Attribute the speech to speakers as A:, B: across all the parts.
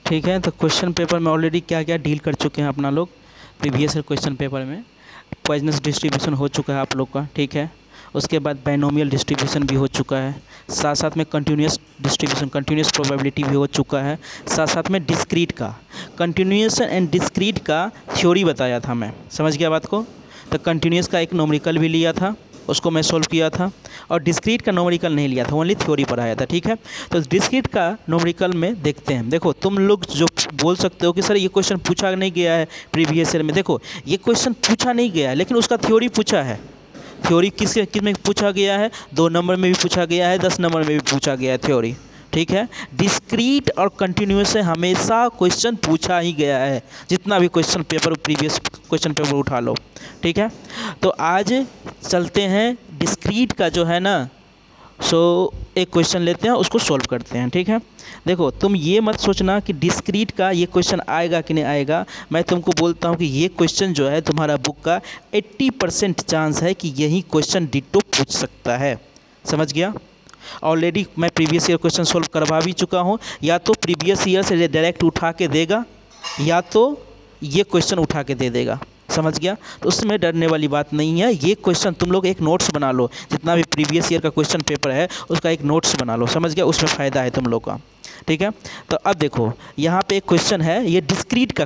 A: ठीक है, तो क्वेश्चन पेपर में ऑलरेडी क्या क्या डील कर चुके हैं अपना लोग प्रीवियस क्वेश्चन पेपर में। पॉइजनस डिस्ट्रीब्यूशन हो चुका है आप लोग का, ठीक है। उसके बाद बाइनोमियल डिस्ट्रीब्यूशन भी हो चुका है, साथ साथ में कंटिन्यूस डिस्ट्रीब्यूशन, कंटिन्यूस प्रोबेबिलिटी भी हो चुका है, साथ साथ में डिस्क्रीट का, कंटिन्यूएशन एंड डिस्क्रीट का थ्योरी बताया था मैं, समझ गया बात को। तो कंटिन्यूस का एक न्यूमेरिकल भी लिया था, उसको मैं सॉल्व किया था, और डिस्क्रीट का न्यूमेरिकल नहीं लिया था, ओनली थ्योरी पढ़ाया था, ठीक है। तो डिस्क्रीट का न्यूमेरिकल में देखते हैं। देखो तुम लोग जो बोल सकते हो कि सर ये क्वेश्चन पूछा नहीं गया है प्रीवियस ईयर में, देखो ये क्वेश्चन पूछा नहीं गया है लेकिन उसका थ्योरी पूछा है। थ्योरी किस में पूछा गया है? 2 नंबर में भी पूछा गया है, 10 नंबर में भी पूछा गया है थ्योरी, ठीक है। डिस्क्रीट और कंटिन्यूस से हमेशा क्वेश्चन पूछा ही गया है, जितना भी question paper previous question paper उठा लो, ठीक है। तो आज चलते हैं डिस्क्रीट का जो है ना, सो एक क्वेश्चन लेते हैं, उसको सॉल्व करते हैं, ठीक है। देखो तुम ये मत सोचना कि डिस्क्रीट का ये क्वेश्चन आएगा कि नहीं आएगा। मैं तुमको बोलता हूँ कि ये क्वेश्चन जो है तुम्हारा बुक का 80% चांस है कि यही क्वेश्चन डिट्टो पूछ सकता है, समझ गया। ऑलरेडी मैं प्रीवियस ईयर क्वेश्चन सॉल्व करवा भी चुका हूँ, या तो प्रीवियस ईयर से डायरेक्ट उठा के देगा या तो ये क्वेश्चन उठा के दे देगा, समझ गया। तो उसमें डरने वाली बात नहीं है। ये क्वेश्चन तुम लोग एक नोट्स बना लो, जितना भी प्रीवियस ईयर का क्वेश्चन पेपर है उसका एक नोट्स बना लो, समझ गया, उसमें फ़ायदा है तुम लोग का, ठीक है। तो अब देखो यहाँ पे एक क्वेश्चन है, ये डिस्क्रीट का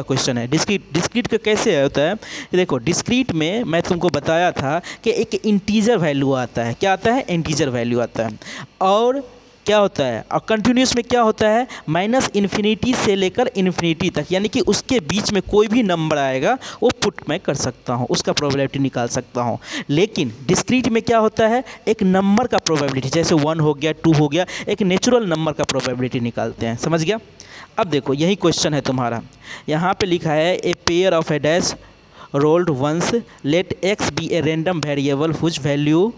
A: क्वेश्चन है। डिस्क्रीट का कैसे होता है? देखो डिस्क्रीट में मैं तुमको बताया था कि एक इंटीजर वैल्यू आता है, क्या आता है? इंटीजर वैल्यू आता है। और क्या होता है? और कंटिन्यूस में क्या होता है? -इन्फिनिटी से लेकर इन्फिनिटी तक, यानी कि उसके बीच में कोई भी नंबर आएगा वो पुट मैं कर सकता हूँ, उसका प्रोबेबिलिटी निकाल सकता हूँ। लेकिन डिस्क्रीट में क्या होता है? एक नंबर का प्रोबेबिलिटी, जैसे 1 हो गया, 2 हो गया, एक नेचुरल नंबर का प्रोबेबिलिटी निकालते हैं, समझ गया। अब देखो यही क्वेश्चन है तुम्हारा, यहाँ पर लिखा है a pair of a dash rolled once, let X be a random variable whose value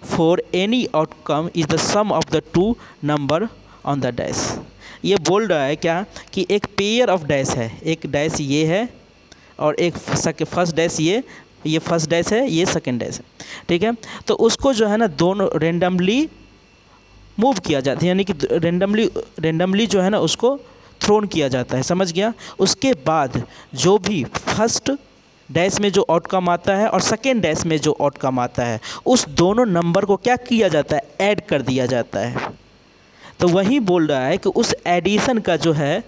A: for any outcome is the sum of the 2 number on the dash. ये बोल रहा है क्या कि एक पेयर ऑफ डैश है, एक डैश ये है और एक फर्स्ट डैश ये फर्स्ट डैश है, ये सेकंड डैश है, ठीक है। तो उसको जो है ना दोनों रेंडमली मूव किया जाता है, यानी कि रेंडमली जो है ना उसको थ्रोन किया जाता है, समझ गया। उसके बाद जो भी फर्स्ट डैश में जो आउटकम आता है और सेकेंड डैश में जो आउटकम आता है, उस दोनों नंबर को क्या किया जाता है? ऐड कर दिया जाता है। तो वही बोल रहा है कि उस एडिशन का जो है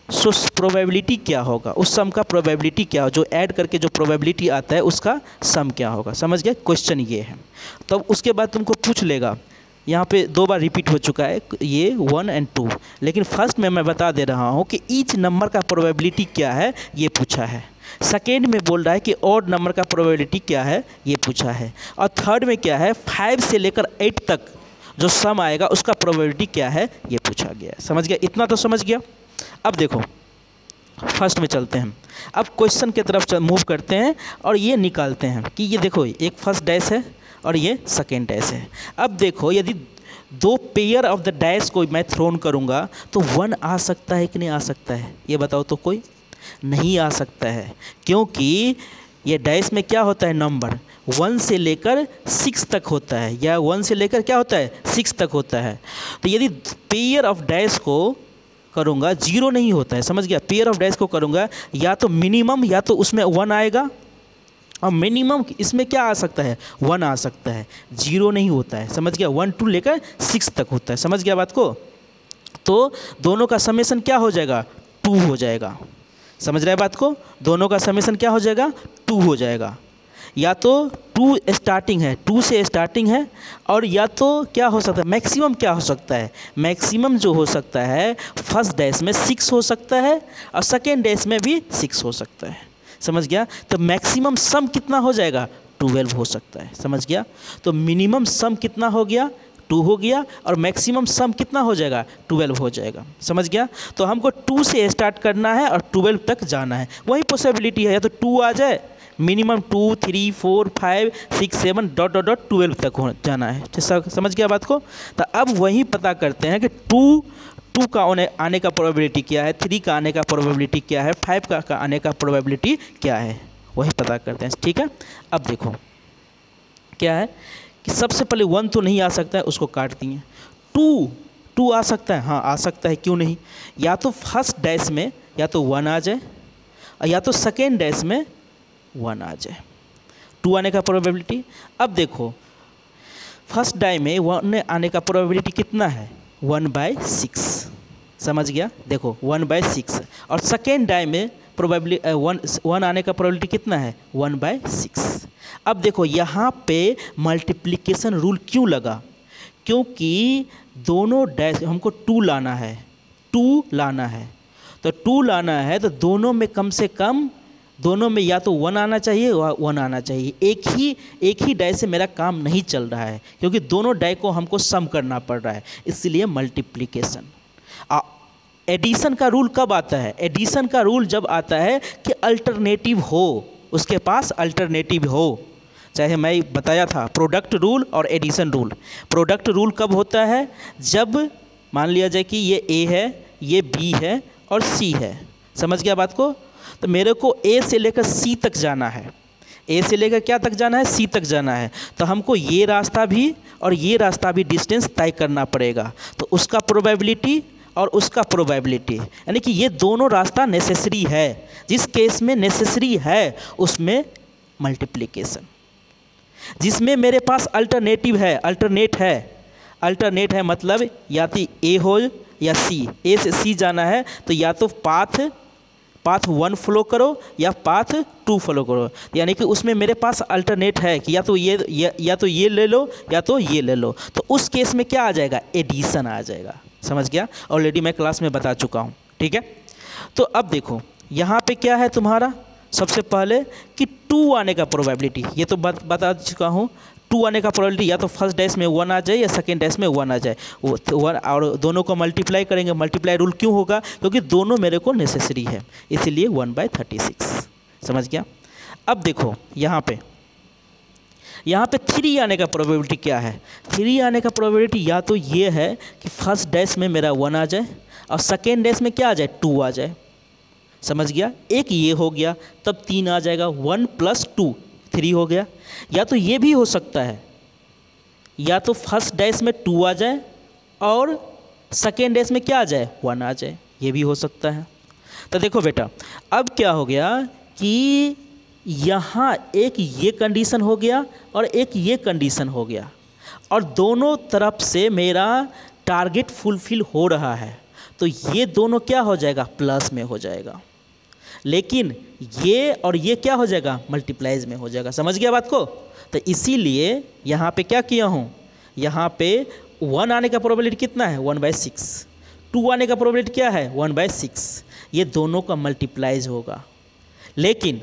A: सो प्रोबेबिलिटी क्या होगा, उस सम का प्रोबेबिलिटी क्या हो, जो ऐड करके जो प्रोबेबिलिटी आता है उसका सम क्या होगा, समझ गया। क्वेश्चन ये है। तो उसके बाद तुमको पूछ लेगा, यहाँ पे 2 बार रिपीट हो चुका है ये 1 और 2, लेकिन फर्स्ट में मैं बता दे रहा हूँ कि ईच नंबर का प्रोबेबिलिटी क्या है ये पूछा है। सेकेंड में बोल रहा है कि ऑड नंबर का प्रोबेबिलिटी क्या है ये पूछा है। और थर्ड में क्या है? 5 से लेकर 8 तक जो सम आएगा उसका प्रोबेबिलिटी क्या है ये पूछा गया है, समझ गया। इतना तो समझ गया। अब देखो फर्स्ट में चलते हैं, अब क्वेश्चन की तरफ मूव करते हैं और ये निकालते हैं कि ये देखो एक फर्स्ट डैश है और ये सेकेंड डैश है। अब देखो यदि 2 पेयर ऑफ द डैश को मैं थ्रोन करूँगा तो 1 आ सकता है कि नहीं आ सकता है? ये बताओ तो। कोई नहीं आ सकता है, क्योंकि ये डैश में क्या होता है? नंबर 1 से लेकर 6 तक होता है, या 1 से लेकर क्या होता है? 6 तक होता है। तो यदि पेयर ऑफ डैश को करूँगा 0 नहीं होता है, समझ गया। पेयर ऑफ डैश को करूँगा या तो मिनिमम या तो उसमें 1 आएगा, और मिनिमम इसमें क्या आ सकता है? 1 आ सकता है, 0 नहीं होता है, समझ गया। 1 to लेकर 6 तक होता है, समझ गया बात को। तो दोनों का समेशन क्या हो जाएगा? 2 हो जाएगा, समझ रहे बात को। दोनों का समेशन क्या हो जाएगा? 2 हो जाएगा। या तो 2 स्टार्टिंग है, 2 से स्टार्टिंग है, और या तो क्या हो सकता है? मैक्सिमम क्या हो सकता है? मैक्सिमम जो हो सकता है फर्स्ट डैश में 6 हो सकता है और सेकेंड डैश में भी 6 हो सकता है, समझ गया। तो मैक्सिमम सम कितना हो जाएगा? 12 हो सकता है, समझ गया। तो मिनिमम सम कितना हो गया? 2 हो गया, और मैक्सिमम सम कितना हो जाएगा? 12 हो जाएगा, समझ गया। तो हमको 2 से स्टार्ट करना है और 12 तक जाना है, वही पॉसिबिलिटी है। या तो 2 आ जाए, मिनिमम 2, 3, 4, 5, 6, 7 ... 12 तक हो जाना है, समझ गया बात को। तो अब वही पता करते हैं कि 2 का आने का प्रोबेबिलिटी क्या है, 3 का आने का प्रोबेबिलिटी क्या है, 5 का आने का प्रोबेबिलिटी क्या है, वही पता करते हैं, ठीक है। अब देखो क्या है कि सबसे पहले 1 तो नहीं आ सकता है, उसको काट दिए। 2 2 आ सकता है, हाँ आ सकता है, क्यों नहीं। या तो फर्स्ट डैश में या तो 1 आ जाए और या तो सेकेंड डैश में 1 आ जाए, 2 आने का प्रोबेबिलिटी। अब देखो फर्स्ट डाई में 1 आने का प्रोबेबिलिटी कितना है, 1/6, समझ गया। देखो 1/6 और सेकेंड डाई में प्रोबेबिलिटी 1 आने का प्रोबेबिलिटी कितना है, 1/6। अब देखो यहाँ पे मल्टीप्लिकेशन रूल क्यों लगा, क्योंकि दोनों डैश हमको 2 लाना है, 2 लाना है, तो 2 लाना है तो दोनों में कम से कम, दोनों में या तो 1 आना चाहिए या 1 आना चाहिए। एक ही डाई से मेरा काम नहीं चल रहा है, क्योंकि दोनों डाई को हमको सम करना पड़ रहा है, इसलिए मल्टीप्लिकेशन। एडिशन का रूल कब आता है, एडिशन का रूल जब आता है कि अल्टरनेटिव हो, उसके पास अल्टरनेटिव हो। चाहे मैं बताया था प्रोडक्ट रूल और एडिशन रूल। प्रोडक्ट रूल कब होता है, जब मान लिया जाए कि ये ए है, ये बी है और सी है, समझ गया बात को। तो मेरे को ए से लेकर सी तक जाना है, ए से लेकर क्या तक जाना है, सी तक जाना है, तो हमको ये रास्ता भी और ये रास्ता भी डिस्टेंस तय करना पड़ेगा। तो उसका प्रोबेबिलिटी और उसका प्रोबेबिलिटी, यानी कि ये दोनों रास्ता नेसेसरी है। जिस केस में नेसेसरी है उसमें मल्टीप्लिकेशन, जिसमें मेरे पास अल्टरनेटिव है, अल्टरनेट है मतलब या तो ए हो या सी, ए से सी जाना है तो या तो पाथ 1 फॉलो करो या पाथ 2 फॉलो करो, यानी कि उसमें मेरे पास अल्टरनेट है कि या तो ये ले लो या तो ये ले लो। तो उस केस में क्या आ जाएगा, एडिशन आ जाएगा, समझ गया। ऑलरेडी मैं क्लास में बता चुका हूँ, ठीक है। तो अब देखो यहाँ पे क्या है तुम्हारा, सबसे पहले कि 2 आने का प्रोबेबिलिटी, ये तो बता चुका हूँ। 2 आने का प्रोबेबिलिटी या तो फर्स्ट डैश में 1 आ जाए या सेकेंड डैश में 1 आ जाए, वो 1 और दोनों को मल्टीप्लाई करेंगे। मल्टीप्लाई रूल क्यों होगा, क्योंकि दोनों मेरे को नेसेसरी है, इसीलिए 1/36, समझ गया। अब देखो यहाँ पे 3 आने का प्रोबेबिलिटी क्या है। 3 आने का प्रोबेबिलिटी या तो ये है कि फर्स्ट डैश में मेरा 1 आ जाए और सेकेंड डैश में क्या आ जाए, 2 आ जाए, समझ गया। एक ये हो गया, तब 3 आ जाएगा, 1 + 2 3 हो गया। या तो ये भी हो सकता है, या तो फर्स्ट डैश में 2 आ जाए और सेकेंड डैश में क्या आ जाए, 1 आ जाए, ये भी हो सकता है। तो देखो बेटा अब क्या हो गया कि यहाँ एक ये कंडीशन हो गया और एक ये कंडीशन हो गया, और दोनों तरफ से मेरा टारगेट फुलफिल हो रहा है, तो ये दोनों क्या हो जाएगा, प्लस में हो जाएगा। लेकिन ये और ये क्या हो जाएगा, मल्टीप्लाइज में हो जाएगा, समझ गया बात को। तो इसीलिए यहाँ पे क्या किया हूँ, यहाँ पे 1 आने का प्रोबेबिलिटी कितना है, 1/6, 2 आने का प्रोबेबिलिटी क्या है, 1/6, ये दोनों का मल्टीप्लाइज होगा। लेकिन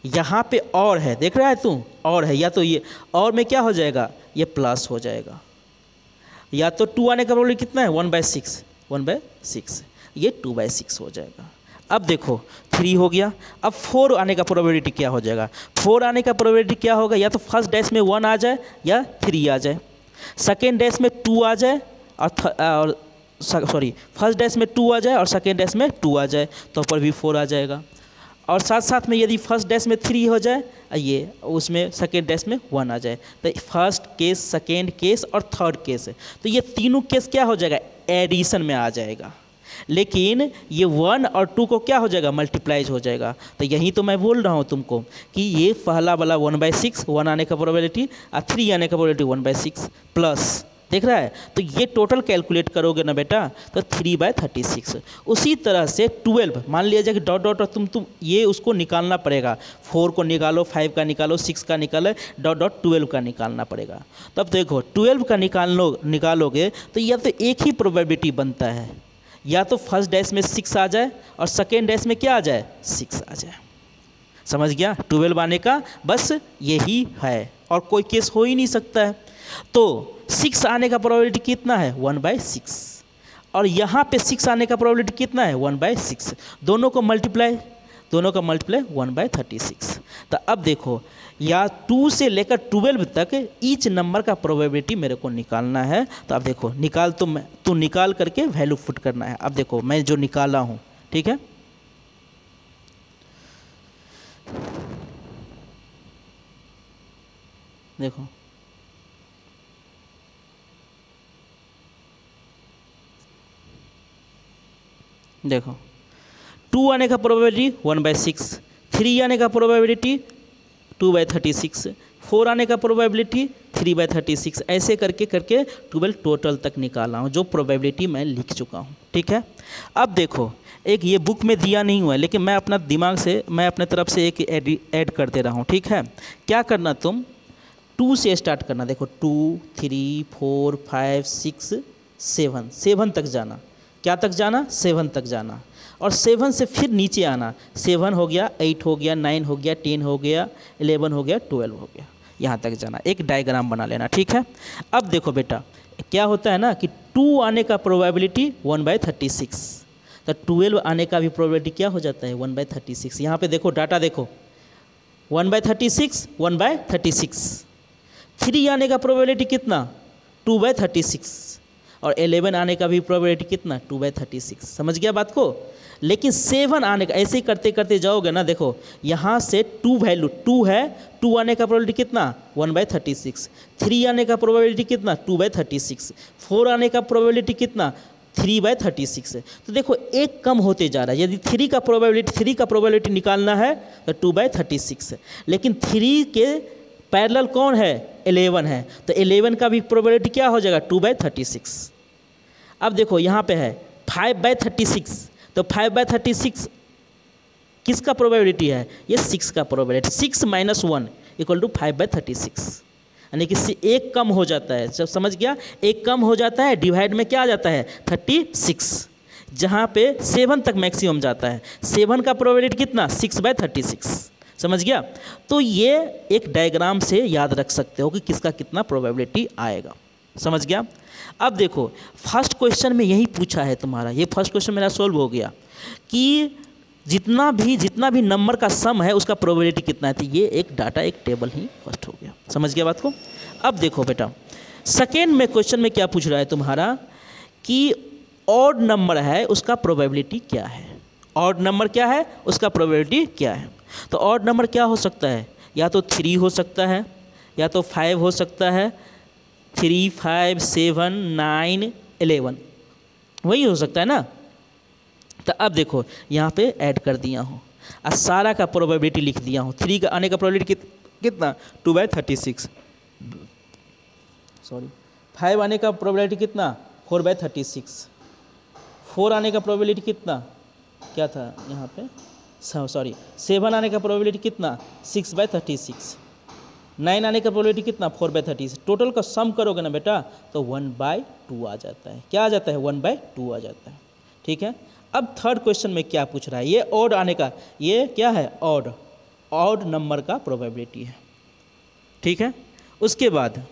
A: यहाँ पे और है, देख रहा है तू, और है, या तो ये और में क्या हो जाएगा, ये प्लस हो जाएगा। या तो 2 आने का प्रोबेबिलिटी कितना है, 1/6, ये 2/6 हो जाएगा। अब देखो 3 हो गया। अब 4 आने का प्रोबेबिलिटी क्या हो जाएगा, 4 आने का प्रोबेबिलिटी क्या होगा, या तो फर्स्ट डैश में 1 आ जाए या 3 आ जाए, सेकेंड डैश में 2 आ जाए और फर्स्ट डैश में 2 आ जाए और सेकेंड डैश में 2 आ जाए, तो ऊपर भी 4 आ जाएगा। और साथ साथ में यदि फर्स्ट डैश में 3 हो जाए, ये उसमें सेकेंड डैश में 1 आ जाए, तो फर्स्ट केस, सेकेंड केस और थर्ड केस है, तो ये तीनों केस क्या हो जाएगा, एडिशन में आ जाएगा। लेकिन ये 1 और 2 को क्या हो जाएगा, मल्टीप्लाइज हो जाएगा। तो यही तो मैं बोल रहा हूँ तुमको कि ये पहला वाला 1/6, 1 आने का प्रोबेबिलिटी और 3 आने का प्रोबेबिलिटी 1/6 प्लस, देख रहा है। तो ये टोटल कैलकुलेट करोगे ना बेटा, तो 3/36। उसी तरह से 12, मान लिया जाए कि डॉट डॉट, तुम ये उसको निकालना पड़ेगा, 4 को निकालो, 5 का निकालो, 6 का निकालो, डॉट डॉट 12 का निकालना पड़ेगा। तब देखो 12 का निकालोगे तो यह तो एक ही प्रोबेबिलिटी बनता है, या तो फर्स्ट डैश में 6 आ जाए और सेकेंड डैश में क्या आ जाए, 6 आ जाए, समझ गया। 12 आने का बस यही है, और कोई केस हो ही नहीं सकता है। तो 6 आने का प्रोबेबिलिटी कितना है, 1/6, और यहाँ पे 6 आने का प्रोबेबिलिटी कितना है, 1/6, दोनों का मल्टीप्लाई 1/36। तो अब देखो या 2 से लेकर 12 तक ईच नंबर का प्रोबेबिलिटी मेरे को निकालना है। तो अब देखो तू निकाल करके वैल्यू पुट करना है। अब देखो मैं जो निकाला हूँ, ठीक है, देखो देखो 2 आने का प्रोबेबिलिटी 1/6, 3 आने का प्रोबेबिलिटी 2/36, 4 आने का प्रोबेबिलिटी 3/36, ऐसे करके करके 12 टोटल तक निकाला हूँ, जो प्रोबेबिलिटी मैं लिख चुका हूँ। ठीक है, अब देखो एक ये बुक में दिया नहीं हुआ है, लेकिन मैं अपना दिमाग से मैं अपने तरफ से एक ऐड कर दे रहा हूँ। ठीक है, क्या करना, तुम 2 से स्टार्ट करना। देखो 2, 3, 4, 5, 6, 7 तक जाना। क्या तक जाना? 7 तक जाना। और 7 से फिर नीचे आना। 7 हो गया, 8 हो गया, 9 हो गया, 10 हो गया, 11 हो गया, 12 हो गया, यहाँ तक जाना। एक डायग्राम बना लेना। ठीक है, अब देखो बेटा क्या होता है ना कि 2 आने का प्रोबेबिलिटी 1/36, तो 12 आने का भी प्रोबेबिलिटी क्या हो जाता है 1/36। यहाँ पे देखो डाटा देखो 1/36, 1/36। 3 आने का प्रोबेबिलिटी कितना 2/36, और 11 आने का भी प्रोबेबिलिटी कितना 2/36। समझ गया बात को? लेकिन 7 आने का ऐसे ही करते करते जाओगे ना, देखो यहाँ से 2 वैल्यू 2 है, 2 आने का प्रोबेबिलिटी कितना 1/36, 3 आने का प्रोबेबिलिटी कितना 2/36, 4 आने का प्रोबेबिलिटी कितना 3/36 है। तो देखो एक कम होते जा रहा है। यदि 3 का प्रोबेबिलिटी निकालना है तो 2/36 है, लेकिन 3 के पैरेलल कौन है 11 है, तो 11 का भी प्रोबेबिलिटी क्या हो जाएगा 2/36। अब देखो यहाँ पे है 5/36, तो 5/36 किसका प्रोबेबिलिटी है? ये 6 का प्रोबेबिलिटी। 6 - 1 = 5/36, यानी कि एक कम हो जाता है। जब समझ गया, एक कम हो जाता है, डिवाइड में क्या आ जाता है 36, जहाँ पे 7 तक मैक्सिमम जाता है। 7 का प्रोबेबिलिटी कितना 6/36। समझ गया? तो ये एक डायग्राम से याद रख सकते हो कि किसका कितना प्रोबेबिलिटी आएगा। समझ गया? अब देखो फर्स्ट क्वेश्चन में यही पूछा है तुम्हारा, ये फर्स्ट क्वेश्चन मेरा सोल्व हो गया कि जितना भी नंबर का सम है उसका प्रोबेबिलिटी कितना है। तो ये एक डाटा एक टेबल ही फर्स्ट हो गया। समझ गया बात को? अब देखो बेटा सेकेंड में क्वेश्चन में क्या पूछ रहा है तुम्हारा कि ऑड नंबर है उसका प्रोबेबिलिटी क्या है। ऑड नंबर क्या है उसका प्रोबेबिलिटी क्या है। तो ऑड नंबर क्या हो सकता है? या तो 3 हो सकता है, या तो 5 हो सकता है, 3, 5, 7, 9, 11 वही हो सकता है ना। तो अब देखो यहाँ पे ऐड कर दिया हूँ और सारा का प्रोबेबिलिटी लिख दिया हूँ। 3 का आने का प्रोबेबिलिटी कितना 2/36, सॉरी 5 आने का प्रोबेबिलिटी कितना 4/36, 4 आने का प्रोबेबिलिटी कितना क्या था यहाँ पे सॉरी 7 आने का प्रोबेबिलिटी कितना 6/36, 9 आने का प्रोबेबिलिटी कितना 4/36। टोटल का सम करोगे ना बेटा तो 1/2 आ जाता है। क्या आ जाता है 1/2 आ जाता है। ठीक है, अब थर्ड क्वेश्चन में क्या पूछ रहा है, ये ऑड आने का, ये क्या है ऑड नंबर का प्रोबेबिलिटी है। ठीक है, उसके बाद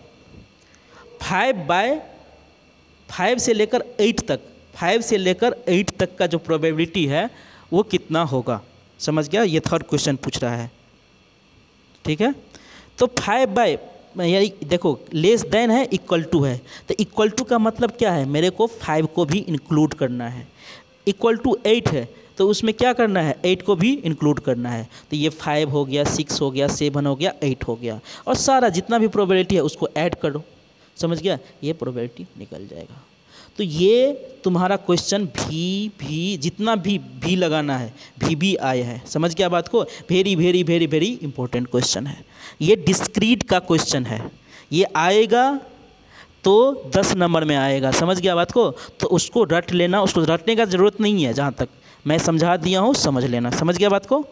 A: 5 से लेकर 8 तक का जो प्रोबेबिलिटी है वो कितना होगा। समझ गया? ये थर्ड क्वेश्चन पूछ रहा है। ठीक है, तो 5 यानी देखो लेस देन है इक्वल टू है, तो इक्वल टू का मतलब क्या है, मेरे को 5 को भी इंक्लूड करना है। इक्वल टू 8 है तो उसमें क्या करना है 8 को भी इंक्लूड करना है। तो ये 5 हो गया, 6 हो गया, 7 हो गया, 8 हो गया, और सारा जितना भी प्रोबेबिलिटी है उसको ऐड करो। समझ गया? ये प्रोबेबिलिटी निकल जाएगा। तो ये तुम्हारा क्वेश्चन भी जितना भी लगाना है भी आया है। समझ गया बात को? Very very very very important question है ये। डिस्क्रीट का क्वेश्चन है, ये आएगा तो 10 नंबर में आएगा। समझ गया बात को? तो उसको रट लेना, उसको रटने का ज़रूरत नहीं है। जहाँ तक मैं समझा दिया हूँ समझ लेना। समझ गया बात को?